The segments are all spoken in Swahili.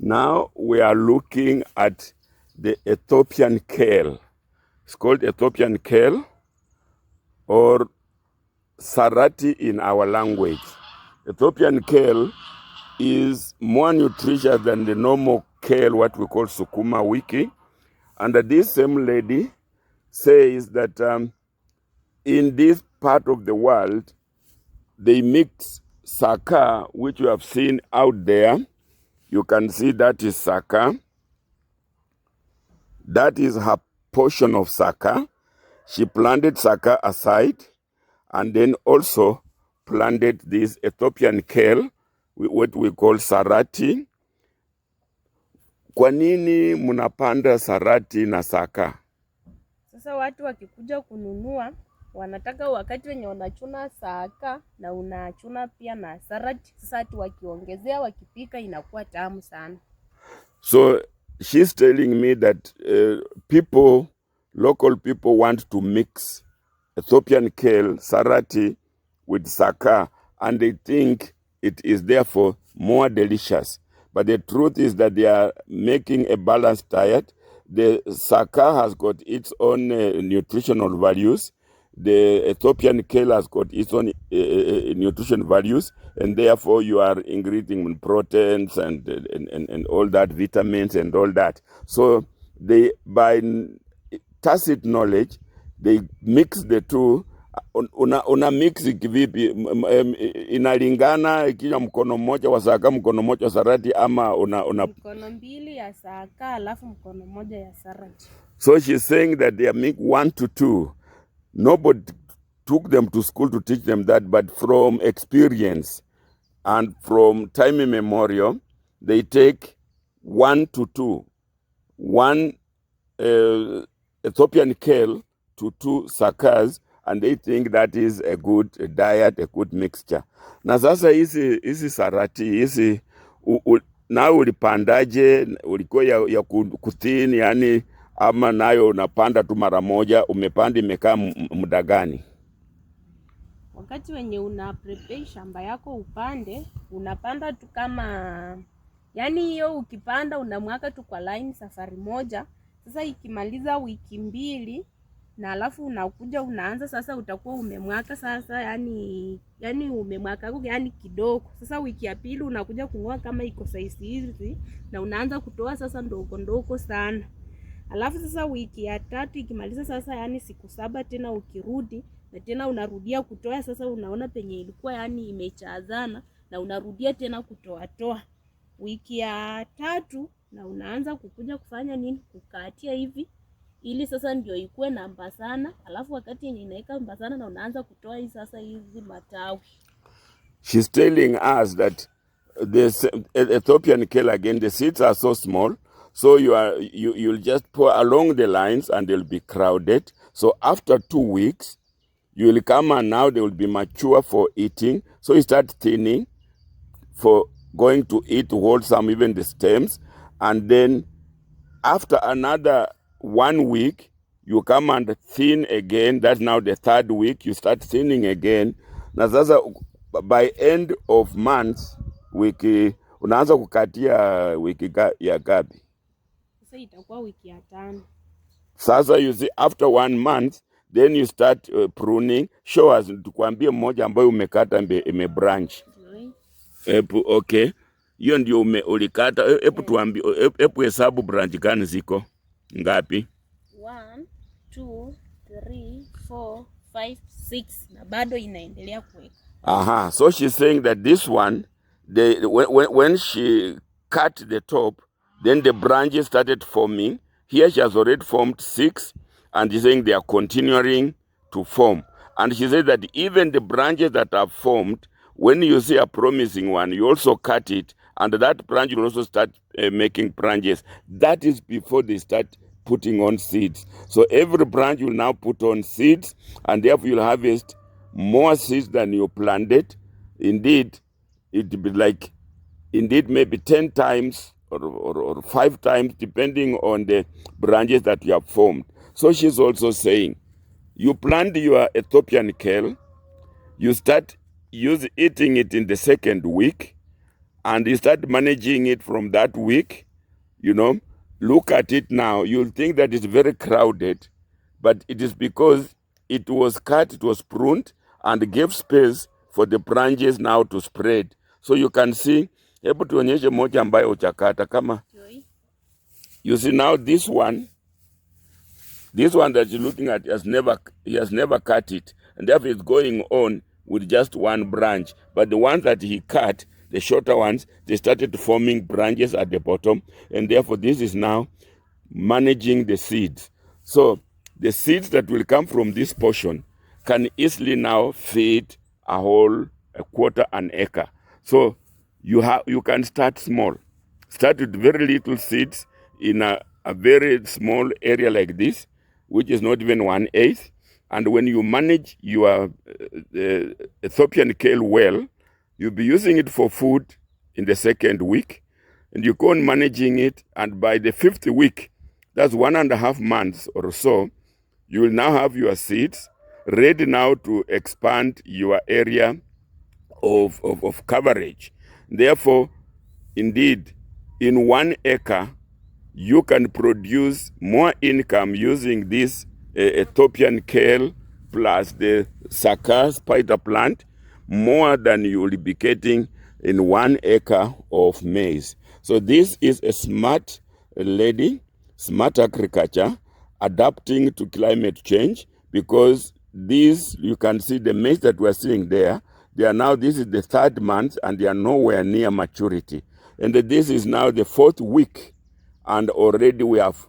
Now we are looking at the Ethiopian kale. It's called Ethiopian kale or sarati in our language. Ethiopian kale is more nutritious than the normal kale, what we call sukuma wiki. And this same lady says that in this part of the world, they mix saka, which you have seen out there. You can see that is saka. That is her portion of saka. She planted saka aside and then also planted this Ethiopian kale, what we call sarati. Kwa nini mnapanda sarati na saka? Sasa watu wakikuja kununua wanataka wakati wenye wanachuna saka na unachuna pia na sarati. Sasa ati wakiongezea wakipika inakuwa tamu sana. So she's telling me that local people want to mix Ethiopian kale, sarati with saka, and they think it is therefore more delicious. But the truth is that they are making a balanced diet. The saka has got its own nutritional values. The Ethiopian kale has got its own nutrition values, and therefore you are increasing proteins and all that, vitamins and all that. So they, by tacit knowledge, they mix the two. Una mix kivipi? Inalingana ikiwa mkono mmoja wa saka, mkono mmoja wa sarati, ama una mkono mbili ya saka alafu mkono mmoja ya sarati. So she's saying that they make 1 to 2. Nobody took them to school to teach them that, but from experience and from time immemorial, they take 1 to 2. One Ethiopian kale to 2 sakas, and they think that is a good diet, a good mixture. Na sasa hizi sarati, hizi na ulipandaje, ulikuwa ya kuthini, yani ama nayo unapanda tu mara moja, umepanda imekaa muda gani? Wakati wenye una prepare shamba yako upande, unapanda tu kama, yani hiyo ukipanda unamwaka tu kwa line safari moja. Sasa ikimaliza wiki 2 na alafu unakuja unaanza sasa, utakuwa umemwaka sasa, yani umemwaka yani kidogo. Sasa wiki ya pili unakuja kungoa kama iko size hizi na unaanza kutoa sasa ndogo sana. Alafu sasa wiki ya 3 ikimaliza sasa, yani siku 7 tena ukirudi na tena unarudia kutoa. Sasa unaona penye ilikuwa yani imechazana na unarudia tena kutoa. Wiki ya 3 na unaanza kukuja kufanya nini, kukatia hivi ili sasa ndio ikuwe namba sana. Alafu wakati yenye inaweka namba sana na unaanza kutoa hii sasa hizi matawi. She's telling us that the Ethiopian kale, again, the seeds are so small, so you'll just pour along the lines and they'll be crowded. So after 2 weeks, you will come and now they will be mature for eating. So you start thinning for going to eat wholesome, even the stems. And then after another 1 week, you come and thin again. That's now the 3rd week, you start thinning again. Na sasa by end of month, wiki unaanza kukatia wiki ya gapi? Sasa itakuwa wiki ya 5. Sasa you see, after 1 month, then you start pruning. Show us, tukwambie mmoja ambayo umekata branch. Okay. Hiyo ndio ulikata. Tuambie, hesabu branch gani ziko ngapi? 1 2 3 4 5 6 na bado inaendelea kuweka. Aha, so she's saying that this one, when she cut the top, then the branches started forming. Here she has already formed 6, and she's saying they are continuing to form. And she said that even the branches that are formed, when you see a promising one, you also cut it, and that branch will also start making branches. That is before they start putting on seeds. So every branch will now put on seeds, and therefore you'll harvest more seeds than you planted. Indeed, it will be like, maybe 10 times or 5 times, depending on the branches that you have formed. So she's also saying, you plant your Ethiopian kale, you start eating it in the 2nd week, and you start managing it from that week, you know, look at it now. You'll think that it's very crowded, but it is because it was cut, it was pruned, and gave space for the branches now to spread. So you can see, hebu tuonyeshe moja ambayo uchakata kama, you see now this one that you're looking at he has never cut it, and therefore it's going on with just one branch. But the ones that he cut, the shorter ones, they started forming branches at the bottom, and therefore this is now managing the seeds. So the seeds that will come from this portion can easily now feed a quarter an acre. So you can start small. Start with very little seeds in a very small area like this, which is not even 1/8. And when you manage your Ethiopian kale well, you'll be using it for food in the second week, and you go on managing it, and by the 5th week, that's 1.5 months or so, you will now have your seeds ready now to expand your area of coverage. Therefore, indeed, in 1 acre, you can produce more income using this Ethiopian kale plus the saka spider plant more than you will be getting in 1 acre of maize. So this is a smart lady, smart agriculture, adapting to climate change, because these, you can see the maize that we're seeing there, they are now, this is the 3rd month and they are nowhere near maturity. And this is now the 4th week, and already we have,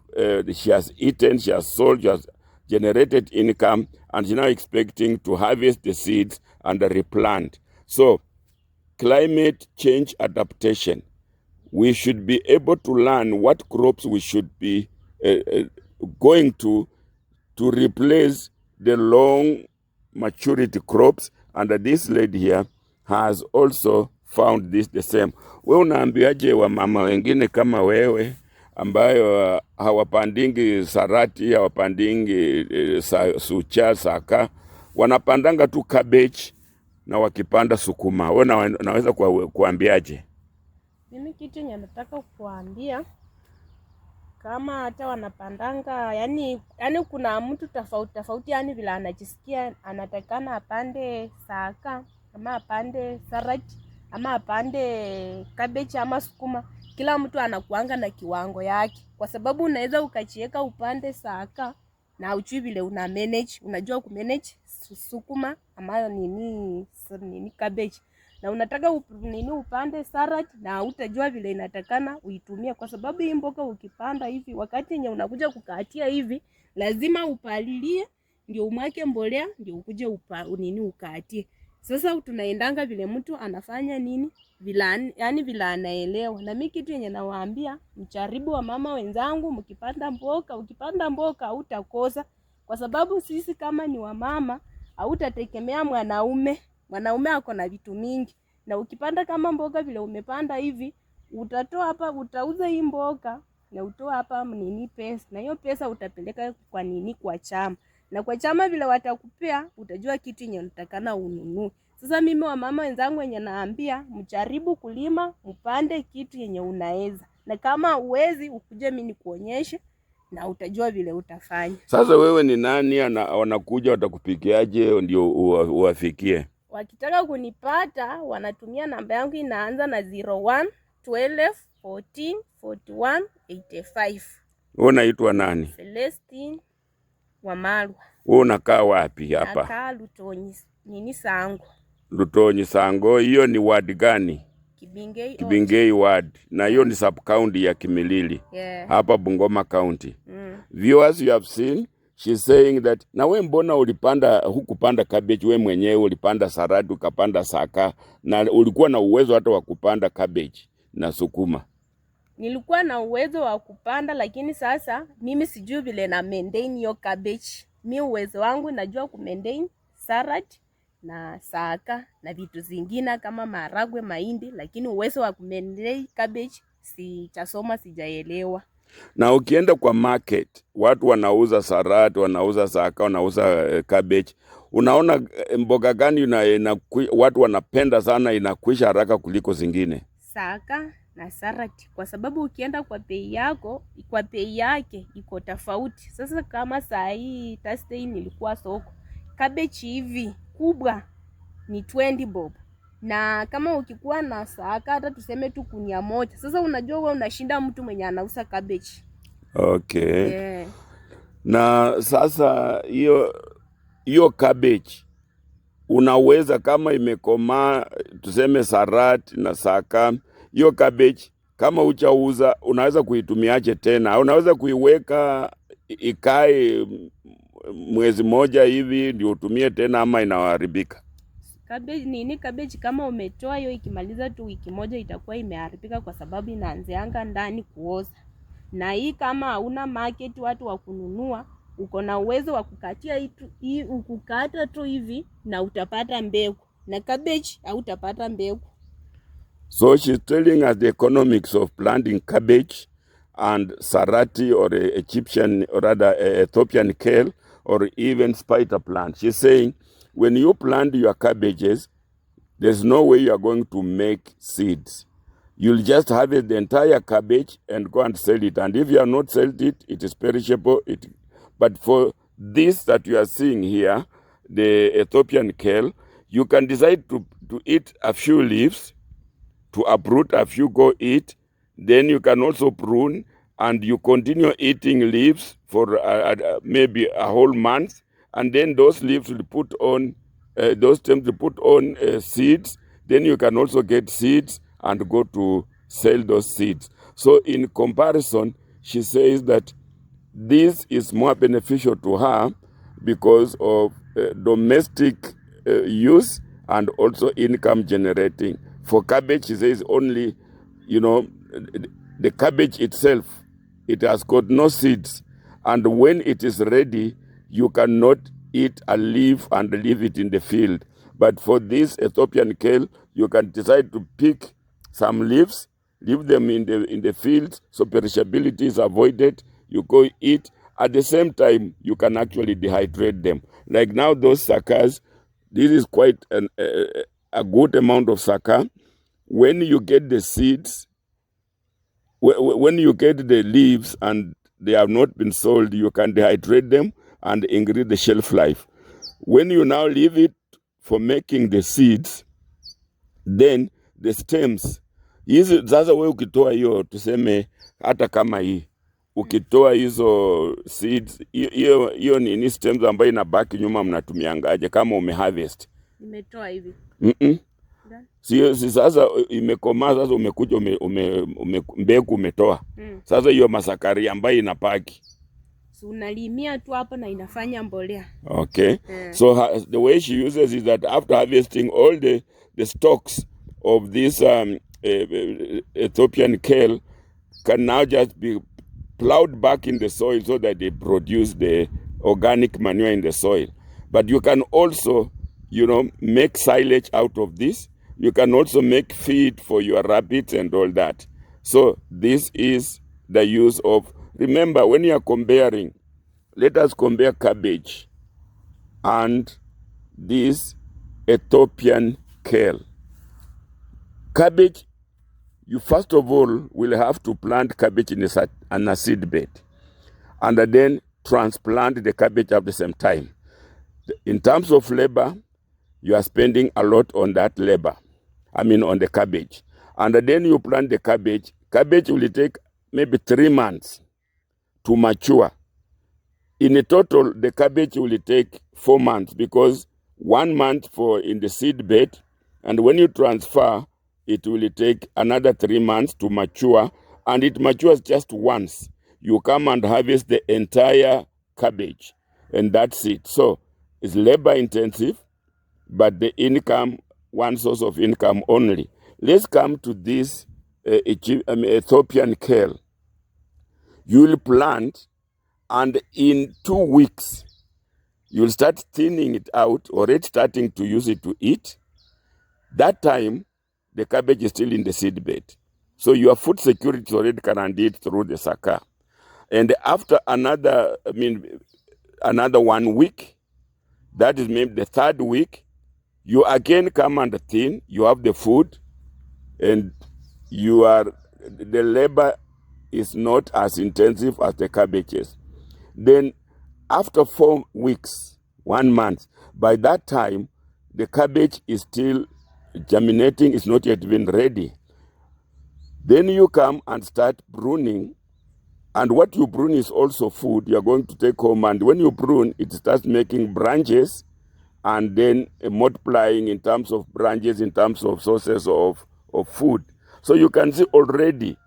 she has eaten, she has sold, she has generated income, and she's now expecting to harvest the seeds and replant. So climate change adaptation, we should be able to learn what crops we should be going to replace the long maturity crops, and this lady here has also found this the same. Wewe unaambiaje wa mama wengine kama wewe ambayo hawapandingi sarati, hawapandingi sucha, saka, wanapandanga tu cabbage na wakipanda sukuma? Wewe naweza kuambiaje? Mimi kitu yenye nataka kuambia, kama hata wanapandanga, yani kuna mtu tofauti yani vile anajisikia anatakana apande saka ama apande sarati ama apande cabbage ama sukuma. Kila mtu anakuanga na kiwango yake, kwa sababu unaweza ukachieka upande saka na ujui vile una manage. Unajua ku manage sukuma ama nini cabbage, na unataka upande salad na utajua vile inatakana uitumie, kwa sababu hii mboga ukipanda hivi, wakati yenye unakuja kukatia hivi, lazima upalilie, ndio umwake mbolea, ndio ukuje ukatie. Sasa tunaendanga vile mtu anafanya nini, vile anaelewa. Na mimi kitu yenye nawaambia, mjaribu wa mama wenzangu, ukipanda mboga hutakosa, kwa sababu sisi kama ni wa mama hautategemea mwanaume ako na vitu mingi. Na ukipanda kama mboga vile umepanda hivi, utatoa hapa, utauza hii mboga na utoa hapa pesa, na hiyo pesa utapeleka kwa chama, na kwa chama vile watakupea, utajua kitu yenye unatakana ununue. Sasa mimi wa mama wenzangu yenye naambia, mjaribu kulima, mpande kitu yenye unaweza, na kama uwezi ukuje mimi nikuonyeshe na utajua vile utafanya. Sasa wewe ni nani wanakuja watakupikiaje ndio uwafikie? Wakitaka kunipata wanatumia namba yangu, inaanza na 01 12 14 41 85. Wewe unaitwa nani? Celestine Wamalwa. Wewe unakaa wapi hapa? Nakaa Sango. Lutonyi Sango, hiyo ni ward gani? Kibingei ward. Na hiyo ni sub county ya Kimilili. Yeah. Hapa Bungoma County. Viewers, you have seen, she's saying that, na we mbona hukupanda cabbage we mwenyewe, ulipanda saradi, ukapanda saka, na ulikuwa na uwezo hata wa kupanda cabbage na sukuma? Nilikuwa na uwezo wa kupanda, lakini sasa mimi sijui vile na maintain hiyo cabbage. Mimi uwezo wangu najua ku maintain salad na saka na vitu zingine kama maharagwe, mahindi, lakini uwezo wa ku maintain cabbage sijaelewa. Na ukienda kwa market, watu wanauza salad, wanauza saka, wanauza cabbage, unaona mboga gani watu wanapenda sana inakwisha haraka kuliko zingine? saka na sarati, kwa sababu ukienda kwa bei yake iko tofauti. Sasa kama saa hii Thursday nilikuwa soko, cabbage hivi kubwa ni 20 bob, na kama ukikuwa na saka hata tuseme tu kunia moja, sasa unajua wewe unashinda mtu mwenye anauza cabbage. Okay. Yeah. Na sasa hiyo cabbage unaweza kama imekomaa tuseme sarat na saka, hiyo cabbage kama uchauza unaweza kuitumiaje tena? Unaweza kuiweka ikae mwezi moja hivi ndio utumie tena, ama inaharibika? Cabbage kama umetoa hiyo, ikimaliza tu wiki moja itakuwa imeharibika, kwa sababu inaanzeanga ndani kuoza. Na hii kama hauna market watu wa kununua, uko na uwezo wa kukatia ukukata tu hivi na utapata mbegu, na cabbage hautapata mbegu. So she's telling us the economics of planting cabbage and sarati or Egyptian or rather Ethiopian kale or even spider plant. She's saying when you plant your cabbages, there's no way you are going to make seeds. You'll just harvest the entire cabbage and go and sell it. And if you are not selling it, it is perishable. But for this that you are seeing here, the Ethiopian kale, you can decide to eat a few leaves, to uproot a few, go eat. Then you can also prune, and you continue eating leaves for maybe a whole month. And then those leaves will put on, those stems will put on seeds. Then you can also get seeds and go to sell those seeds. So in comparison, she says that this is more beneficial to her because of domestic use and also income generating. For cabbage, she says only, the cabbage itself, it has got no seeds. And when it is ready, you cannot eat a leaf and leave it in the field. But for this Ethiopian kale, you can decide to pick some leaves, leave them in the field, so perishability is avoided. You go eat. At the same time, you can actually dehydrate them. Like now, those suckers, this is quite a good amount of sucker. When you get the seeds, when you get the leaves and they have not been sold, you can dehydrate them and increase the shelf life. When you now leave it for making the seeds, then the stems, hizi sasa wewe ukitoa hiyo tuseme hata kama hii ukitoa hizo seeds, hiyo ni stems ambayo inabaki nyuma, mnatumiangaje kama umeharvest? Nimetoa hivi. Si sasa imekomaa, sasa umekuja mbegu umetoa. Sasa hiyo masakari ambayo inapaki, so unalimia tu hapo na inafanya mbolea. Okay. So the way she uses is that after harvesting all the stalks of this Ethiopian kale can now just be plowed back in the soil so that they produce the organic manure in the soil. But you can also, make silage out of this. You can also make feed for your rabbits and all that. So this is the use of, remember when you are comparing, let us compare cabbage and this Ethiopian kale. Cabbage, you first of all will have to plant cabbage in a seed bed and then transplant the cabbage at the same time. In terms of labor, you are spending a lot on that labor. On the cabbage. And then you plant the cabbage. Cabbage will take maybe 3 months to mature. In a total, the cabbage will take 4 months because 1 month in the seed bed, and when you transfer, it will take another 3 months to mature, and it matures just once. You come and harvest the entire cabbage, and that's it. So it's labor intensive, but the income, one source of income only. Let's come to this Ethiopian kale. You will plant, and in 2 weeks, you'll start thinning it out, already starting to use it to eat. That time, the cabbage is still in the seed bed. So your food security is already guaranteed through the sucker. And after another 1 week, that is maybe the 3rd week, you again come and thin, you have the food, and the labor is not as intensive as the cabbages. Then after 4 weeks, 1 month, by that time, the cabbage is still germinating, it's not yet even ready. Then you come and start pruning, and what you prune is also food you're going to take home, and when you prune, it starts making branches, and then multiplying in terms of branches, in terms of sources of food. So you can see already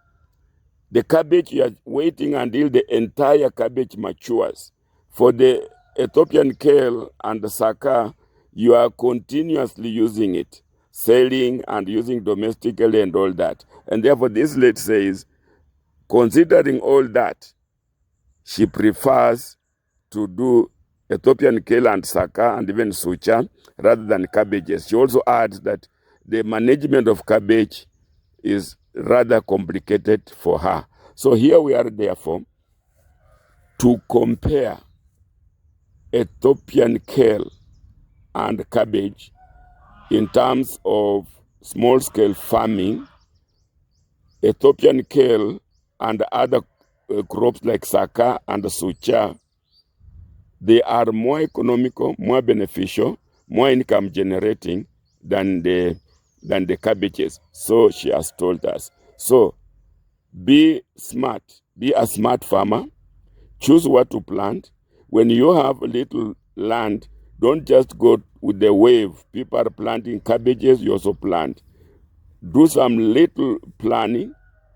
the cabbage, you are waiting until the entire cabbage matures. For the Ethiopian kale and the saka, you are continuously using it, selling and using domestically and all that. And therefore this lady says, considering all that, she prefers to do Ethiopian kale and saka and even sucha rather than cabbages. She also adds that the management of cabbage is rather complicated for her. So here we are, therefore, to compare Ethiopian kale and cabbage in terms of small-scale farming. Ethiopian kale and other crops like saka and sucha, they are more economical, more beneficial, more income generating than the cabbages. So she has told us. So be smart, be a smart farmer, choose what to plant. When you have a little land, don't just go with the wave. People are planting cabbages, you also plant. Do some little planning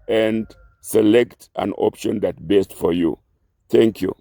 and select an option that's best for you. Thank you.